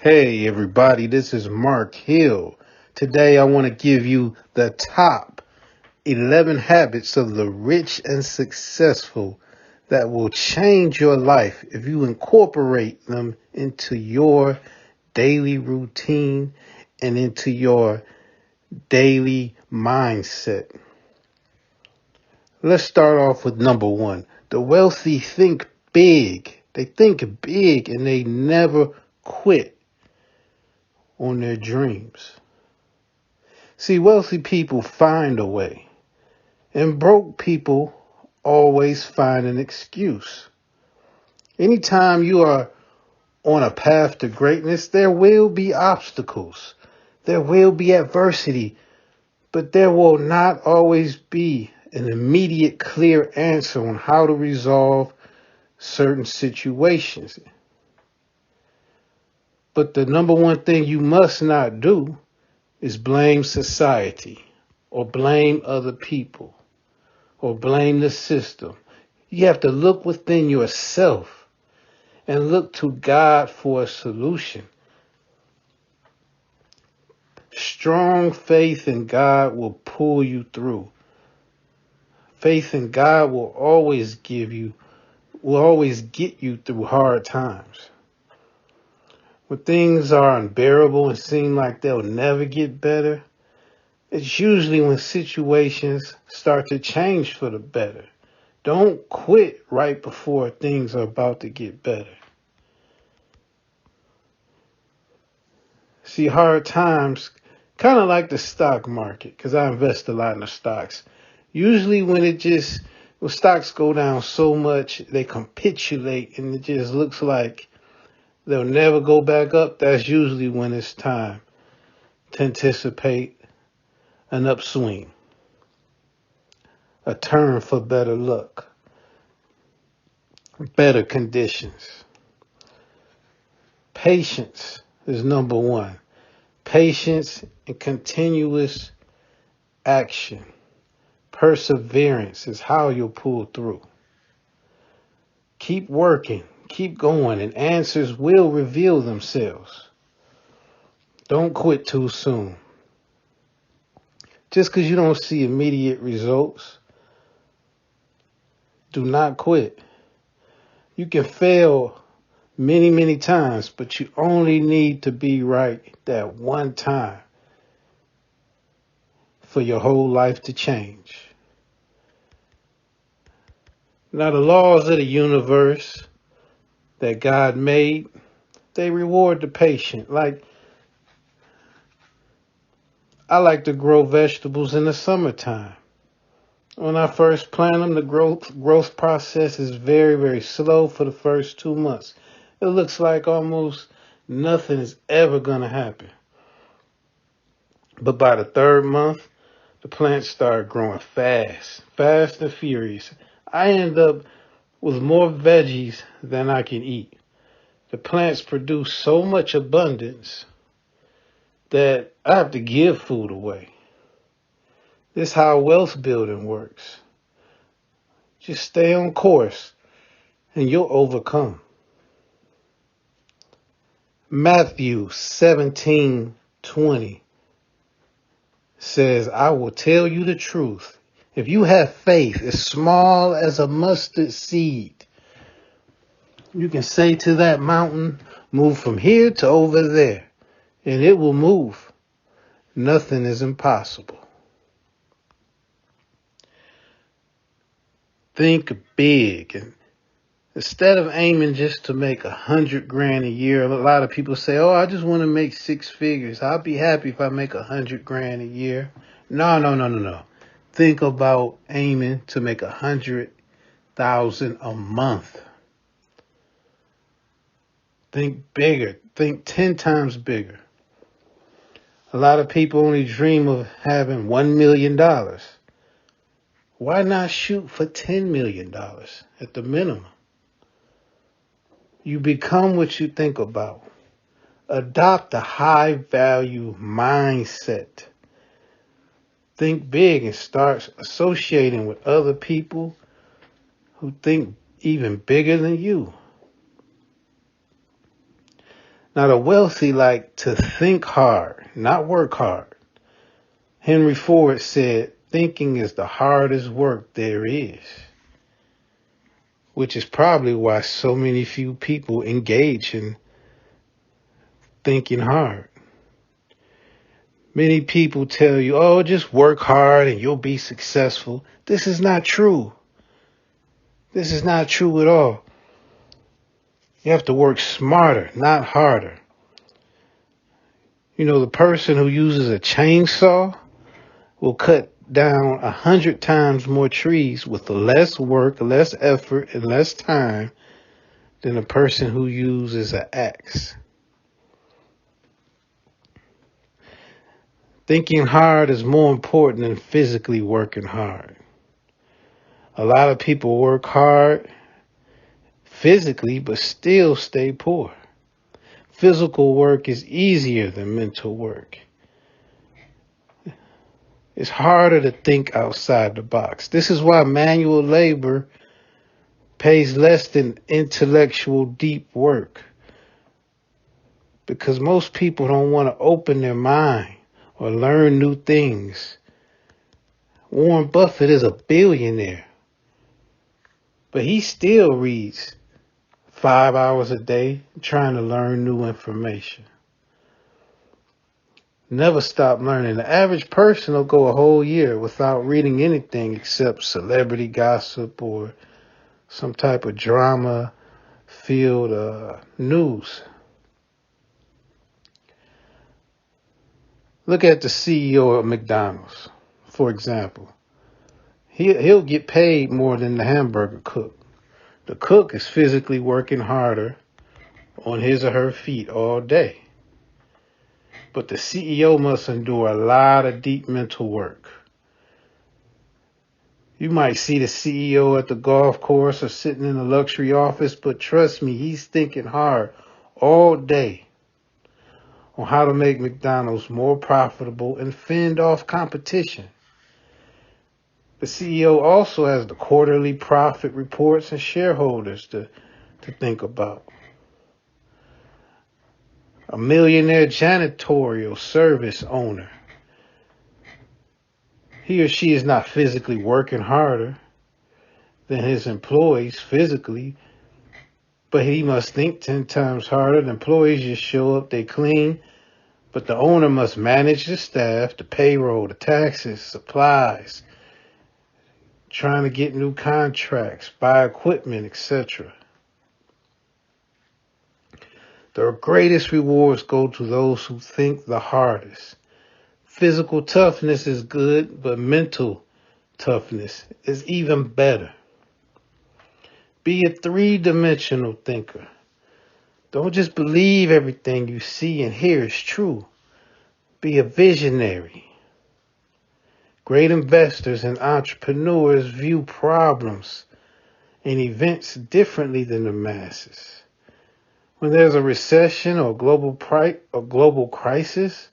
Hey everybody, this is Mark Hill. Today I want to give you the top 11 habits of the rich and successful that will change your life if you incorporate them into your daily routine and into your daily mindset. Let's start off with number one. The wealthy think big. They think big and they never quit on their dreams. See, wealthy people find a way, and broke people always find an excuse. Anytime you are on a path to greatness, there will be obstacles, there will be adversity, but there will not always be an immediate, clear answer on how to resolve certain situations. But the number one thing you must not do is blame society or blame other people or blame the system. You have to look within yourself and look to God for a solution. Strong faith in God will pull you through. Faith in God will always get you through hard times. When things are unbearable and seem like they'll never get better, it's usually when situations start to change for the better. Don't quit right before things are about to get better. See, hard times, kind of like the stock market, because I invest a lot in the stocks. Usually when stocks go down so much, they capitulate and it just looks like they'll never go back up. That's usually when it's time to anticipate an upswing, a turn for better luck, better conditions. Patience is number one. Patience and continuous action. Perseverance is how you'll pull through. Keep working, keep going, and answers will reveal themselves. Don't quit too soon. Just because you don't see immediate results, do not quit. You can fail many, many times, but you only need to be right that one time for your whole life to change. Now, the laws of the universe that God made, they reward the patient. Like, I like to grow vegetables in the summertime. When I first plant them, the growth process is very, very slow for the first 2 months. It looks like almost nothing is ever going to happen. But by the third month, the plants start growing fast and furious. I end up with more veggies than I can eat. The plants produce so much abundance that I have to give food away. This is how wealth building works. Just stay on course and you'll overcome. Matthew 17:20 says, I will tell you the truth. If you have faith as small as a mustard seed, you can say to that mountain, move from here to over there, and it will move. Nothing is impossible. Think big. And instead of aiming just to make 100 grand a year, a lot of people say, oh, I just want to make 6 figures. I'll be happy if I make 100 grand a year. No. Think about aiming to make 100,000 a month. Think bigger. Think 10 times bigger. A lot of people only dream of having $1 million. Why not shoot for $10 million at the minimum? You become what you think about. Adopt a high value mindset. Think big and start associating with other people who think even bigger than you. Now, the wealthy like to think hard, not work hard. Henry Ford said, thinking is the hardest work there is, which is probably why so many few people engage in thinking hard. Many people tell you, oh, just work hard and you'll be successful. This is not true. This is not true at all. You have to work smarter, not harder. You know, the person who uses a chainsaw will cut down 100 times more trees with less work, less effort, and less time than a person who uses an axe. Thinking hard is more important than physically working hard. A lot of people work hard physically, but still stay poor. Physical work is easier than mental work. It's harder to think outside the box. This is why manual labor pays less than intellectual deep work. Because most people don't want to open their mind or learn new things. Warren Buffett is a billionaire, but he still reads 5 hours a day trying to learn new information. Never stop learning. The average person will go a whole year without reading anything except celebrity gossip or some type of drama-filled news. Look at the CEO of McDonald's, for example. He'll get paid more than the hamburger cook. The cook is physically working harder on his or her feet all day. But the CEO must endure a lot of deep mental work. You might see the CEO at the golf course or sitting in a luxury office, but trust me, he's thinking hard all day on how to make McDonald's more profitable and fend off competition. The CEO also has the quarterly profit reports and shareholders to think about. A millionaire janitorial service owner. He or she is not physically working harder than his employees physically, but he must think 10 times harder. The employees just show up, they clean, but the owner must manage the staff, the payroll, the taxes, supplies, trying to get new contracts, buy equipment, etc. The greatest rewards go to those who think the hardest. Physical toughness is good, but mental toughness is even better. Be a three-dimensional thinker. Don't just believe everything you see and hear is true. Be a visionary. Great investors and entrepreneurs view problems and events differently than the masses. When there's a recession or global crisis,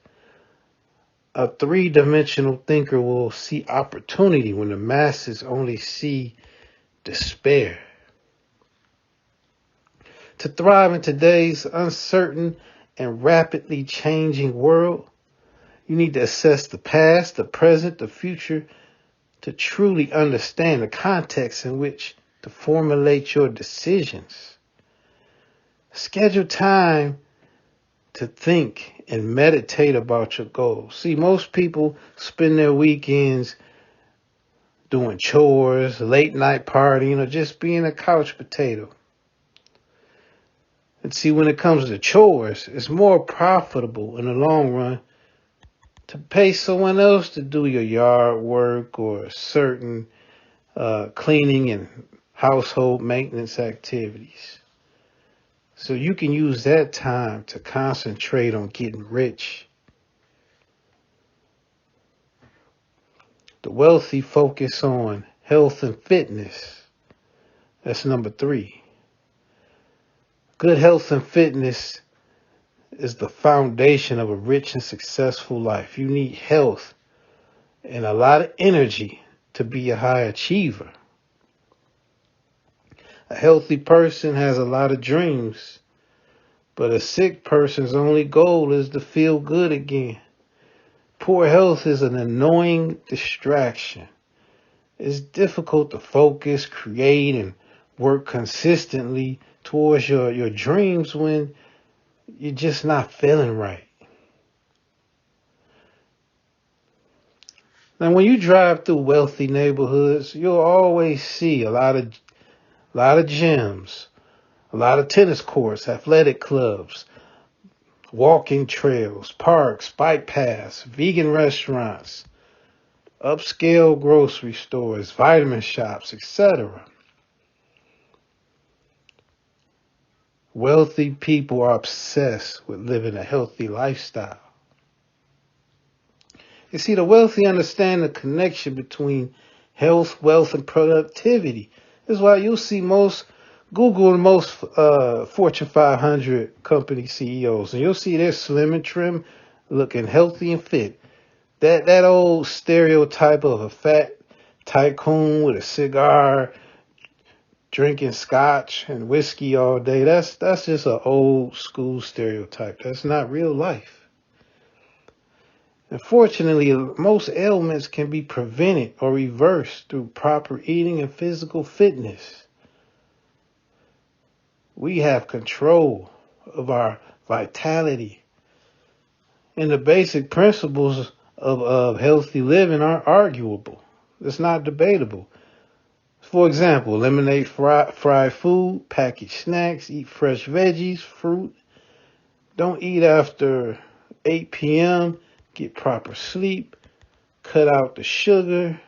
a three-dimensional thinker will see opportunity when the masses only see despair. To thrive in today's uncertain and rapidly changing world, you need to assess the past, the present, the future to truly understand the context in which to formulate your decisions. Schedule time to think and meditate about your goals. See, most people spend their weekends doing chores, late night partying, or just being a couch potato. And see, when it comes to chores, it's more profitable in the long run to pay someone else to do your yard work or certain cleaning and household maintenance activities. So you can use that time to concentrate on getting rich. The wealthy focus on health and fitness. That's number 3. Good health and fitness is the foundation of a rich and successful life. You need health and a lot of energy to be a high achiever. A healthy person has a lot of dreams, But a sick person's only goal is to feel good again. Poor health is an annoying distraction. It's difficult to focus, create, and work consistently towards your dreams when you're just not feeling right. Now, when you drive through wealthy neighborhoods, you'll always see a lot of gyms, a lot of tennis courts, athletic clubs, walking trails, parks, bike paths, vegan restaurants, upscale grocery stores, vitamin shops, etc. Wealthy people are obsessed with living a healthy lifestyle. You see, the wealthy understand the connection between health, wealth, and productivity. That's why you'll see Google and most Fortune 500 company CEOs, and you'll see they're slim and trim, looking healthy and fit. That old stereotype of a fat tycoon with a cigar, drinking scotch and whiskey all day, that's just an old school stereotype. That's not real life. Unfortunately, most ailments can be prevented or reversed through proper eating and physical fitness. We have control of our vitality. And the basic principles of healthy living are arguable. It's not debatable. For example, eliminate fried food, packaged snacks, eat fresh veggies, fruit. Don't eat after 8 p.m. Get proper sleep, cut out the sugar,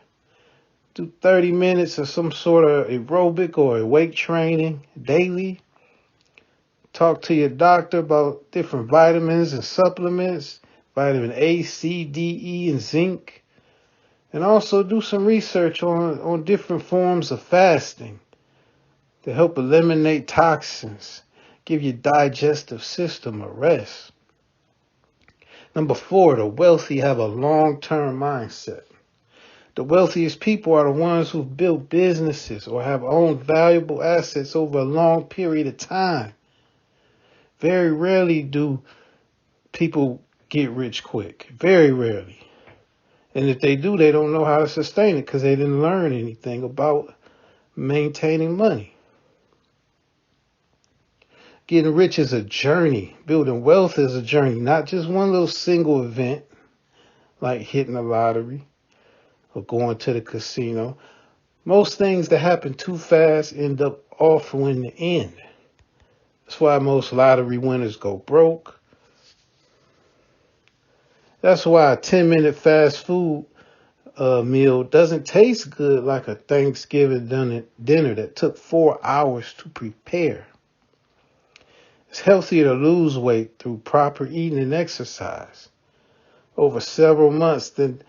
do 30 minutes of some sort of aerobic or weight training daily. Talk to your doctor about different vitamins and supplements, vitamin A, C, D, E, and zinc. And also do some research on different forms of fasting to help eliminate toxins, give your digestive system a rest. Number 4, the wealthy have a long-term mindset. The wealthiest people are the ones who've built businesses or have owned valuable assets over a long period of time. Very rarely do people get rich quick. Very rarely. And if they do, they don't know how to sustain it because they didn't learn anything about maintaining money. Getting rich is a journey. Building wealth is a journey, not just one little single event like hitting the lottery or going to the casino. Most things that happen too fast end up awful in the end. That's why most lottery winners go broke. That's why a 10-minute fast food meal doesn't taste good like a Thanksgiving dinner that took 4 hours to prepare. It's healthier to lose weight through proper eating and exercise over several months than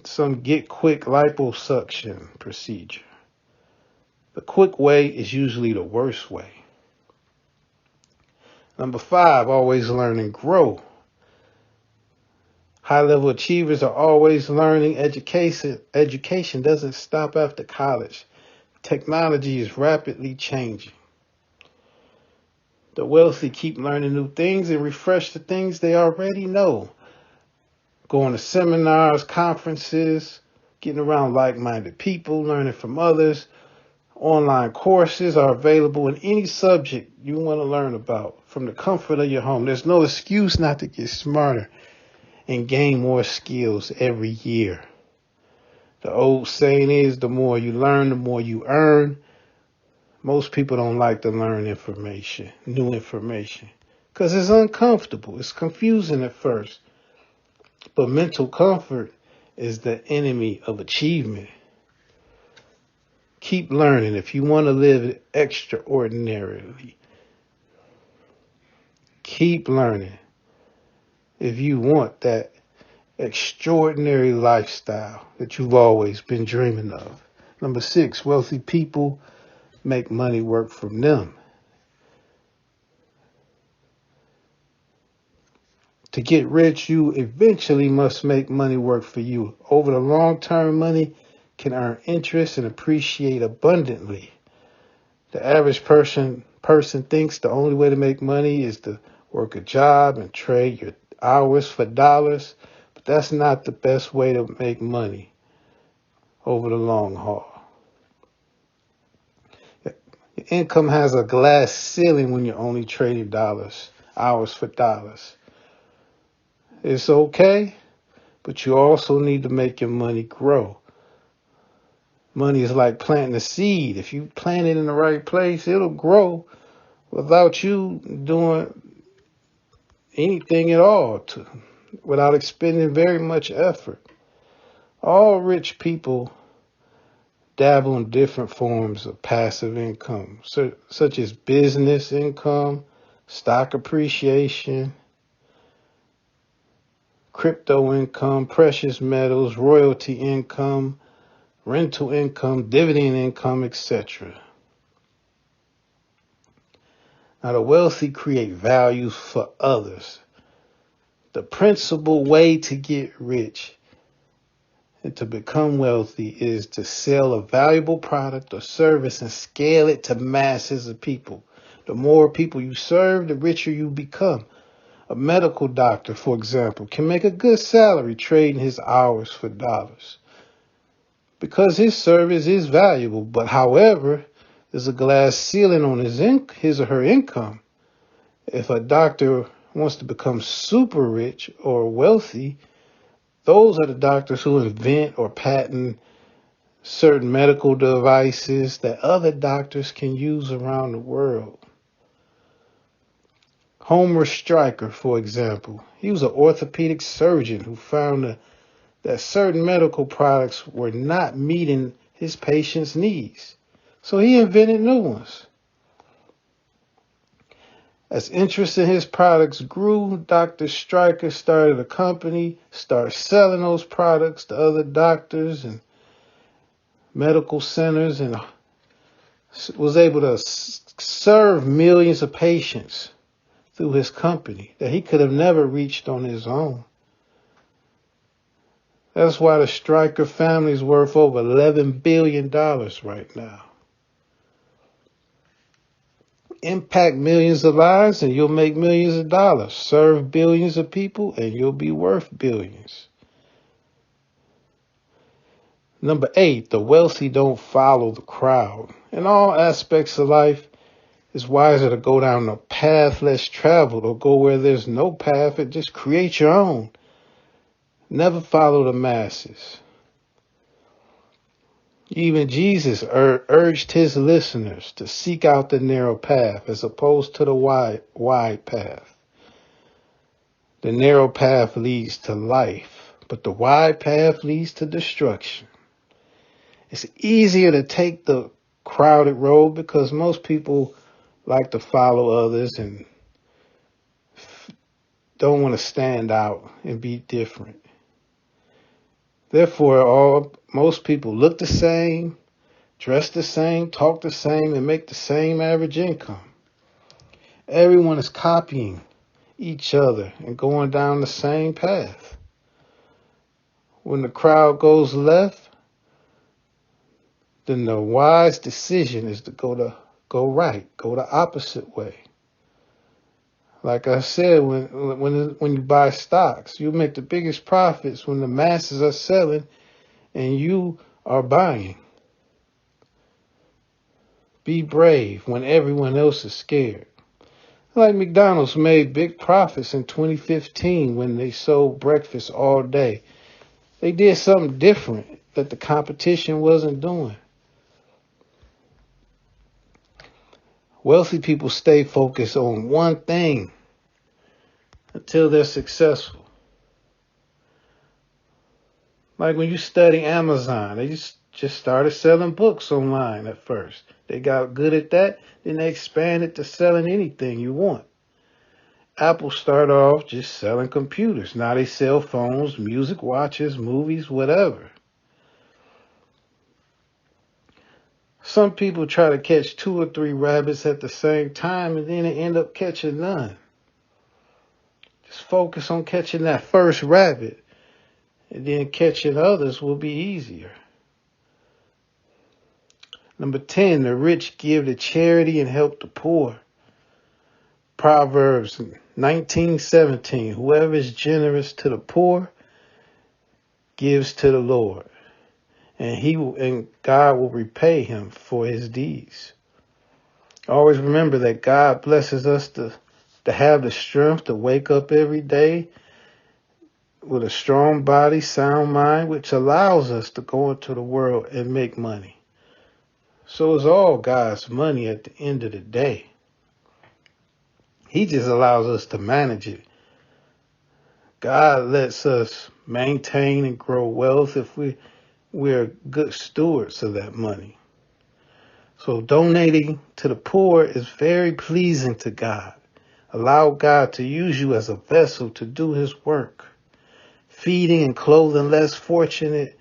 some get-quick liposuction procedure. The quick way is usually the worst way. Number 5, always learn and grow. High-level achievers are always learning. Education doesn't stop after college. Technology is rapidly changing. The wealthy keep learning new things and refresh the things they already know. Going to seminars, conferences, getting around like-minded people, learning from others. Online courses are available in any subject you want to learn about from the comfort of your home. There's no excuse not to get smarter and gain more skills every year. The old saying is, the more you learn, the more you earn. Most people don't like to learn information, new information, because it's uncomfortable. It's confusing at first. But mental comfort is the enemy of achievement. Keep learning if you want to live extraordinarily. Keep learning if you want that extraordinary lifestyle that you've always been dreaming of. Number 6, wealthy people make money work for them. To get rich, you eventually must make money work for you. Over the long term, money can earn interest and appreciate abundantly. The average person person thinks the only way to make money is to work a job and trade your hours for dollars, but that's not the best way to make money over the long haul. Your income has a glass ceiling when you're only trading hours for dollars. It's okay, but you also need to make your money grow. Money is like planting a seed. If you plant it in the right place, it'll grow without you doing anything at all, without expending very much effort. All rich people dabble in different forms of passive income, such as business income, stock appreciation, crypto income, precious metals, royalty income, rental income, dividend income, etc. Now, the wealthy create value for others. The principal way to get rich and to become wealthy is to sell a valuable product or service and scale it to masses of people. The more people you serve, the richer you become. A medical doctor, for example, can make a good salary trading his hours for dollars because his service is valuable. But however, there's a glass ceiling on his or her income. If a doctor wants to become super rich or wealthy, those are the doctors who invent or patent certain medical devices that other doctors can use around the world. Homer Stryker, for example, he was an orthopedic surgeon who found that certain medical products were not meeting his patients' needs. So he invented new ones. As interest in his products grew, Dr. Stryker started a company, started selling those products to other doctors and medical centers, and was able to serve millions of patients through his company that he could have never reached on his own. That's why the Stryker family is worth over $11 billion right now. Impact millions of lives and you'll make millions of dollars. Serve billions of people and you'll be worth billions. Number 8, the wealthy don't follow the crowd. In all aspects of life, it's wiser to go down the path less traveled or go where there's no path and just create your own. Never follow the masses. Even Jesus urged his listeners to seek out the narrow path as opposed to the wide path. The narrow path leads to life, but the wide path leads to destruction. It's easier to take the crowded road because most people like to follow others and don't want to stand out and be different. Therefore, most people look the same, dress the same, talk the same, and make the same average income. Everyone is copying each other and going down the same path. When the crowd goes left, then the wise decision is to go right, go the opposite way. Like I said, when you buy stocks, you make the biggest profits when the masses are selling and you are buying. Be brave when everyone else is scared. Like McDonald's made big profits in 2015 when they sold breakfast all day. They did something different that the competition wasn't doing. Wealthy people stay focused on one thing until they're successful. Like when you study Amazon, they just started selling books online at first. They got good at that, then they expanded to selling anything you want. Apple started off just selling computers. Now they sell phones, music watches, movies, whatever. Some people try to catch 2 or 3 rabbits at the same time and then they end up catching none. Just focus on catching that first rabbit and then catching others will be easier. Number 10, the rich give to charity and help the poor. Proverbs 19:17, whoever is generous to the poor gives to the Lord, and God will repay him for his deeds. Always remember that God blesses us to have the strength to wake up every day with a strong body, sound mind, which allows us to go into the world and make money. So it's all God's money at the end of the day. He just allows us to manage it. God lets us maintain and grow wealth if we're good stewards of that money. So donating to the poor is very pleasing to God. Allow God to use you as a vessel to do his work. Feeding and clothing less fortunate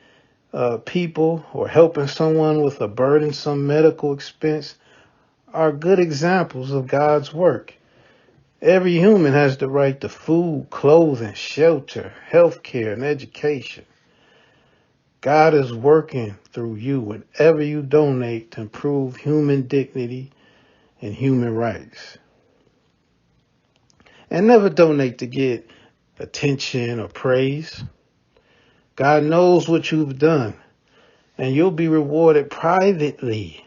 people or helping someone with a burdensome medical expense are good examples of God's work. Every human has the right to food, clothing, shelter, health care, and education. God is working through you whenever you donate to improve human dignity and human rights. And never donate to get attention or praise. God knows what you've done, and you'll be rewarded privately.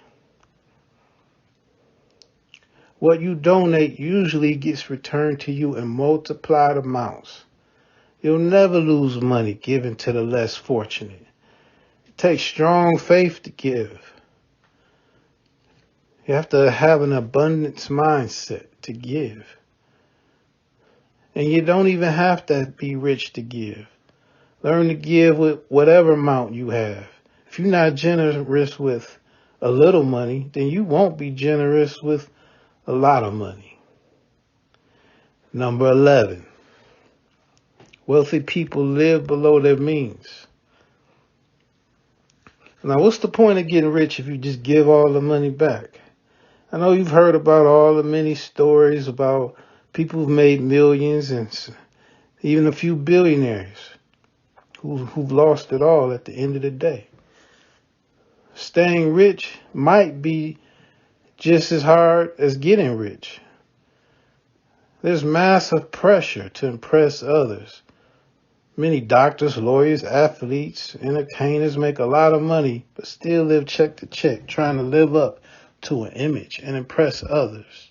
What you donate usually gets returned to you in multiplied amounts. You'll never lose money given to the less fortunate. It takes strong faith to give. You have to have an abundance mindset to give. And you don't even have to be rich to give. Learn to give with whatever amount you have. If you're not generous with a little money, then you won't be generous with a lot of money. Number 11, wealthy people live below their means. Now, what's the point of getting rich if you just give all the money back? I know you've heard about all the many stories about people who've made millions and even a few billionaires who've lost it all at the end of the day. Staying rich might be just as hard as getting rich. There's massive pressure to impress others. Many doctors, lawyers, athletes, entertainers make a lot of money, but still live check to check, trying to live up to an image and impress others.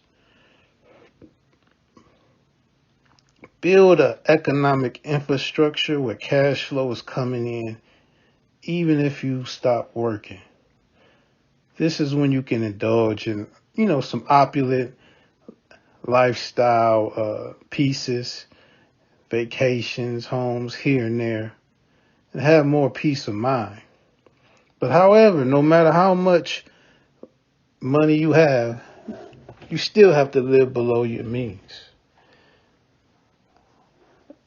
Build an economic infrastructure where cash flow is coming in, even if you stop working. This is when you can indulge in, some opulent lifestyle pieces, vacations, homes here and there, and have more peace of mind. But however, no matter how much money you have, you still have to live below your means.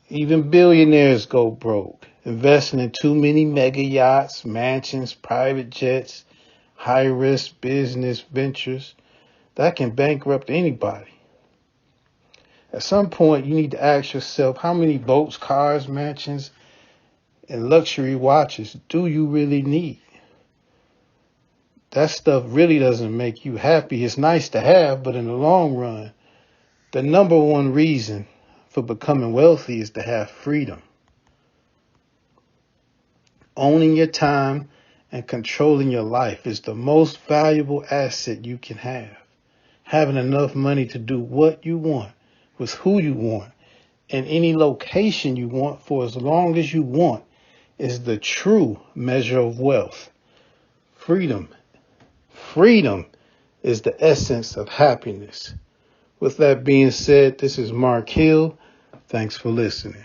Even billionaires go broke, investing in too many mega yachts, mansions, private jets, high-risk business ventures that can bankrupt anybody. At some point, you need to ask yourself, how many boats, cars, mansions, and luxury watches do you really need? That stuff really doesn't make you happy. It's nice to have, but in the long run, the number one reason for becoming wealthy is to have freedom. Owning your time and controlling your life is the most valuable asset you can have. Having enough money to do what you want, with who you want, and any location you want for as long as you want is the true measure of wealth. Freedom is the essence of happiness. With that being said, this is Marc Hill. Thanks for listening.